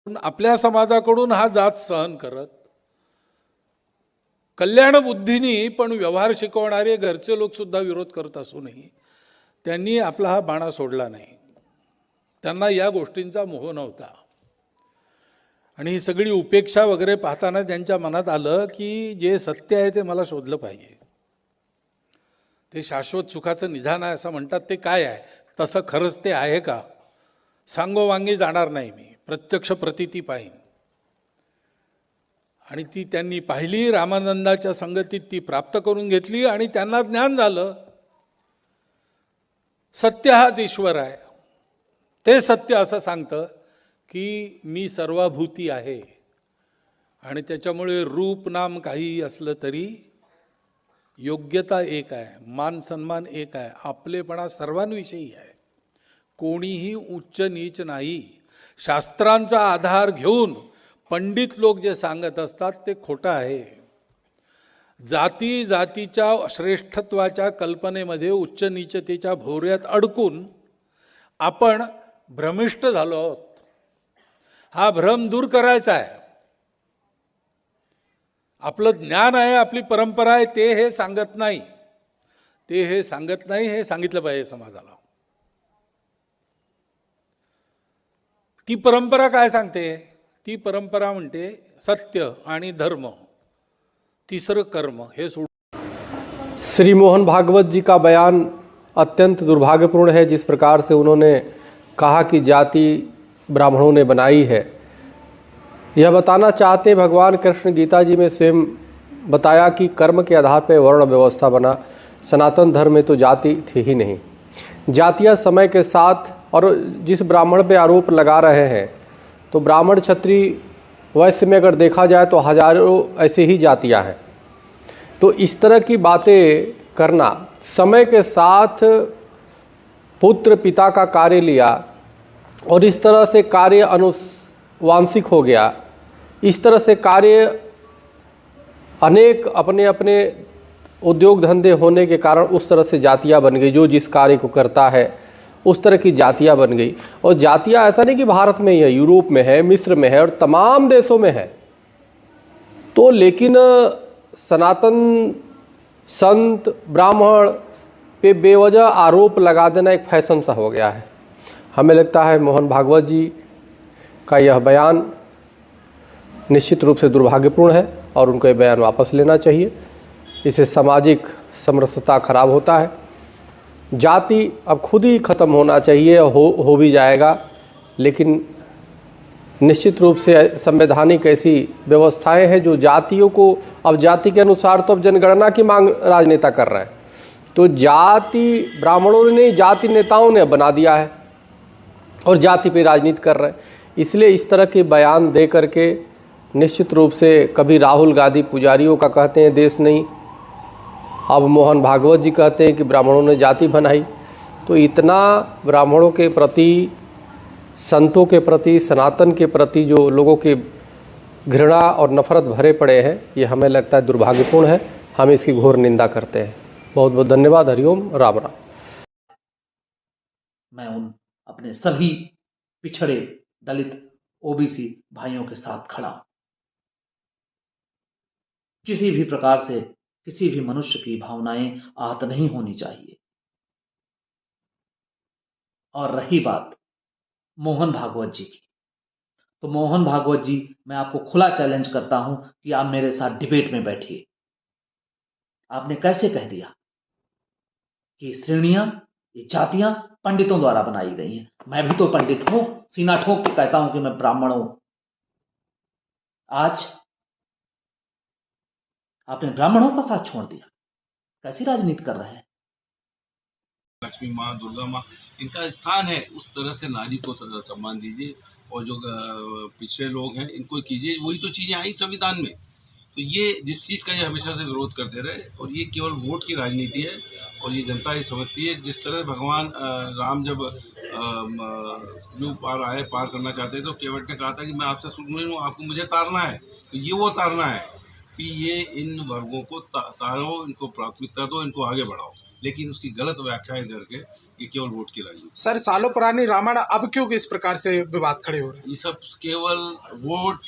आपल्या समाजाकडून हा जात सहन करत, कल्याण बुद्धीनी पण व्यवहार शिकवणारे घरचे लोक सुद्धा विरोध करत असूनही त्यांनी आपला हा बाणा सोडला नाही. त्यांना या गोष्टींचा मोह नव्हता आणि ही सगळी उपेक्षा वगैरे पाहताना त्यांच्या मनात आलं की जे सत्य आहे ते मला शोधलं पाहिजे. ते शाश्वत सुखाचं निधान आहे असं म्हणतात, ते काय आहे, तसं खरंच ते आहे का, सांगोवांगी जाणार नाही मी, प्रत्यक्ष प्रतीती पाहीन. आणि ती त्यांनी पाहिली, रामानंदाच्या संगतीत ती प्राप्त करून घेतली आणि त्यांना ज्ञान झालं सत्य हाच ईश्वर आहे. ते सत्य असं सांगतं की मी सर्वभूती आहे आणि त्याच्यामुळे रूप नाम काही असलं तरी योग्यता एक आहे, मान सन्मान एक आहे, आपलेपणा सर्वांविषयी आहे, कोणीही उच्च नीच नाही. शास्त्रांचा आधार घेऊन पंडित लोक जे सांगत असतात ते खोटं आहे. जाती जातीच्या श्रेष्ठत्वाच्या कल्पनेमध्ये उच्च नीचतेच्या भोवऱ्यात अडकून आपण भ्रमिष्ट झालो आहोत. हा भ्रम दूर करायचा आहे. आपलं ज्ञान आहे, आपली परंपरा आहे, ते हे सांगत नाही, ते हे सांगत नाही, हे सांगितलं पाहिजे समाजाला. ती परंपरा काय सांगते? ती परंपरा म्हणते सत्य आणि धर्म, तिसरं कर्म हे सोडून. श्री मोहन भागवत जी का बयान अत्यंत दुर्भाग्यपूर्ण है. जिस प्रकार से उन्होंने कहा कि जाति ब्राह्मणों ने बनाई है, यह बताना चाहते भगवान कृष्ण गीता जी में स्वयं बताया कि कर्म के आधार पर वर्ण व्यवस्था बना. सनातन धर्म में तो जाति थी ही नहीं. जातियाँ समय के साथ, और जिस ब्राह्मण पे आरोप लगा रहे हैं तो ब्राह्मण क्षत्रिय वैश्य में अगर देखा जाए तो हजारों ऐसे ही जातियाँ हैं. तो इस तरह की बातें करना, समय के साथ पुत्र पिता का कार्य लिया और इस तरह से कार्य अनुवांशिक हो गया, इस तरह से कार्य अनेक अपने अपने उद्योग धंधे होने के कारण उस तरह से जातियाँ बन गई. जो जिस कार्य को करता है उस तरह की जातियाँ बन गई. और जातियाँ ऐसा नहीं कि भारत में ही है, यूरोप में है, मिस्र में है और तमाम देशों में है. तो लेकिन सनातन संत ब्राह्मण पे बेवजह आरोप लगा देना एक फैशन सा हो गया है. हमें लगता है मोहन भागवत जी का यह बयान निश्चित रूप से दुर्भाग्यपूर्ण है और उनको ये बयान वापस लेना चाहिए. इससे सामाजिक समरसता खराब होता है. जाति अब खुद ही ख़त्म होना चाहिए, हो भी जाएगा, लेकिन निश्चित रूप से संवैधानिक ऐसी व्यवस्थाएं हैं जो जातियों को, अब जाति के अनुसार तो अब जनगणना की मांग राजनेता कर रहे हैं, तो जाति ब्राह्मणों ने नहीं, जाति नेताओं ने बना दिया है और जाति पे राजनीति कर रहे हैं. इसलिए इस तरह के बयान दे करके निश्चित रूप से कभी राहुल गांधी पुजारियों का कहते हैं देश नहीं, अब मोहन भागवत जी कहते हैं कि ब्राह्मणों ने जाति बनाई. तो इतना ब्राह्मणों के प्रति, संतों के प्रति, सनातन के प्रति जो लोगों के घृणा और नफरत भरे पड़े हैं, ये हमें लगता है दुर्भाग्यपूर्ण है. हम इसकी घोर निंदा करते हैं. बहुत बहुत धन्यवाद. हरिओम, राम राम. मैं उन अपने सभी पिछड़े दलित ओबीसी भाइयों के साथ खड़ा हूं. किसी भी प्रकार से किसी भी मनुष्य की भावनाएं आहत नहीं होनी चाहिए. और रही बात मोहन भागवत जी की, तो मोहन भागवत जी, मैं आपको खुला चैलेंज करता हूं कि आप मेरे साथ डिबेट में बैठिए. आपने कैसे कह दिया कि श्रेणियां, ये जातियां पंडितों द्वारा बनाई गई हैं? मैं भी तो पंडित हूं, सीना ठोक के कहता हूं कि मैं ब्राह्मण हूं. आज आपने ब्राह्मणों का साथ छोड़ दिया. कैसी राजनीति कर रहे हैं? लक्ष्मी माँ, दुर्गा माँ, इनका स्थान है, उस तरह से नारी को सम्मान दीजिए. और जो पिछड़े लोग हैं इनको कीजिए. वही तो चीज़ें आई संविधान में. तो ये जिस चीज़ का ये हमेशा से विरोध करते रहे, और ये केवल वोट की राजनीति है और ये जनता ये समझती है. जिस तरह भगवान राम जब जो पार करना चाहते थे तो केवट ने कहा था कि मैं आपसे सुन हूँ, आपको मुझे तारना है. तो ये वो तारना है कि ये इन वर्गों को तारो, इनको प्राथमिकता दो, इनको आगे बढ़ाओ. लेकिन उसकी गलत व्याख्याएं करके ये केवल वोट की राजनीति। सर, सालों पुरानी रामायण अब क्यों इस प्रकार से विवाद खड़े हो रहे हैं? ये सब केवल वोट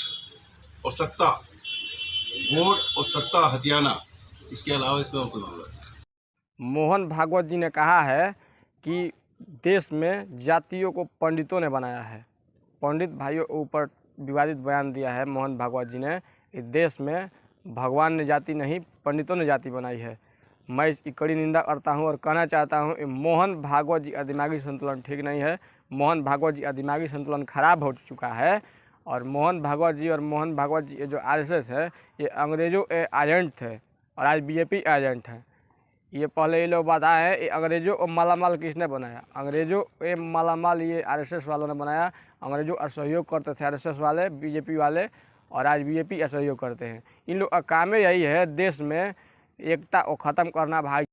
और सत्ता, वोट और सत्ता हथियाना, इसके अलावा इसमें और कोई मामला नहीं। मोहन भागवत जी ने कहा है कि देश में जातियों को पंडितों ने बनाया है। पंडित भाइयों के ऊपर विवादित बयान दिया है मोहन भागवत जी ने। इस देश में भगवान ने जाति नहीं, पंडितों ने जाति बनाई है। मैं इसकी कड़ी निंदा करता हूं और कहना चाहता हूं कि मोहन भागवत जी का दिमागी संतुलन ठीक नहीं है। मोहन भागवत जी का दिमागी संतुलन खराब हो चुका है। और मोहन भागवत जी ये जो आरएसएस है, ये अंग्रेज़ों के एजेंट थे और आज बीजेपी एजेंट हैं। ये पहले ये लोग बताए हैं, ये अंग्रेज़ों को मालामाल किसने बनाया? अंग्रेज़ों के मालामाल ये आरएसएस वालों ने बनाया। अंग्रेज़ों का सहयोग करते थे आरएसएस वाले, बीजेपी वाले, और आज बीजेपी का सहयोग करते हैं। इन लोग का काम यही है देश में एकता को ख़त्म करना, भाई